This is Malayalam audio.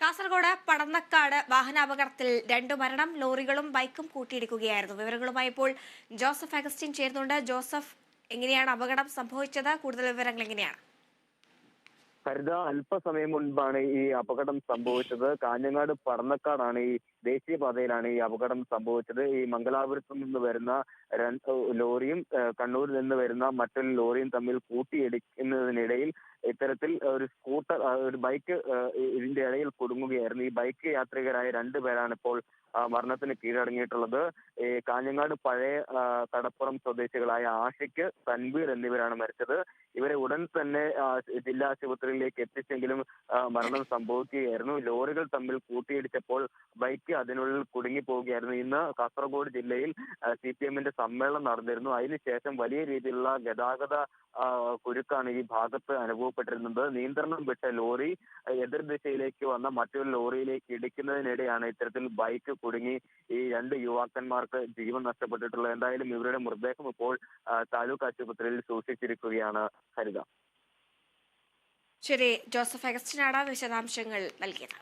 കാസർഗോഡ് പടന്നക്കാട് വാഹനാപകടത്തിൽ 2 മരണം, ലോറികളും ബൈക്കും കൂട്ടിയിടിക്കുകയായിരുന്നു. വിവരങ്ങളുമായി ഇപ്പോൾ ജോസഫ് അഗസ്റ്റിൻ ചേരുന്നുണ്ട്. ജോസഫ്, എങ്ങനെയാണ് അപകടം സംഭവിച്ചത്? കൂടുതൽ വിവരങ്ങൾ എങ്ങനെയാണ്? ഹരിത, അല്പസമയം മുൻപാണ് ഈ അപകടം സംഭവിച്ചത്. കാഞ്ഞങ്ങാട് പടന്നക്കാടാണ് ഈ ദേശീയപാതയിലാണ് ഈ അപകടം സംഭവിച്ചത്. ഈ മംഗലാപുരത്ത് നിന്ന് വരുന്ന ലോറിയും കണ്ണൂരിൽ നിന്ന് വരുന്ന മറ്റൊരു ലോറിയും തമ്മിൽ കൂട്ടിയിടിക്കുന്നതിനിടയിൽ ഇത്തരത്തിൽ ഒരു ബൈക്ക് ഇതിന്റെ ഇടയിൽ കുടുങ്ങുകയായിരുന്നു. ഈ ബൈക്ക് യാത്രികരായ 2 പേരാണ് ഇപ്പോൾ മരണത്തിന് കീഴടങ്ങിയിട്ടുള്ളത്. ഈ കാഞ്ഞങ്ങാട് പഴയ കടപ്പുറം സ്വദേശികളായ ആഷിഖ്, തൻവീർ എന്നിവരാണ് മരിച്ചത്. ഇവരെ ഉടൻ തന്നെ ജില്ലാ ആശുപത്രിയിലേക്ക് എത്തിച്ചെങ്കിലും മരണം സംഭവിക്കുകയായിരുന്നു. ലോറികൾ തമ്മിൽ കൂട്ടിയിടിച്ചപ്പോൾ ബൈക്ക് അതിനുള്ളിൽ കുടുങ്ങിപ്പോവുകയായിരുന്നു. ഇന്ന് കാസർഗോഡ് ജില്ലയിൽ CPM-ന്റെ സമ്മേളനം നടന്നിരുന്നു. അതിനുശേഷം വലിയ രീതിയിലുള്ള ഗതാഗത കുരുക്കാണ് ഈ ഭാഗത്ത് അനുഭവപ്പെട്ടിരുന്നത്. നിയന്ത്രണം വിട്ട ലോറി എതിർദിശയിലേക്ക് വന്ന മറ്റൊരു ലോറിയിലേക്ക് ഇടിക്കുന്നതിനിടെയാണ് ഇത്തരത്തിൽ ബൈക്ക് കുടുങ്ങി ഈ 2 യുവാക്കന്മാർക്ക് ജീവൻ നഷ്ടപ്പെട്ടിട്ടുള്ളത്. എന്തായാലും ഇവരുടെ മൃതദേഹം ഇപ്പോൾ താലൂക്ക് ആശുപത്രിയിൽ സൂക്ഷിച്ചിരിക്കുകയാണ് ഹരിത. ശരി, ജോസഫ് അഗസ്റ്റിനാണ് വിശദാംശങ്ങൾ നൽകിയത്.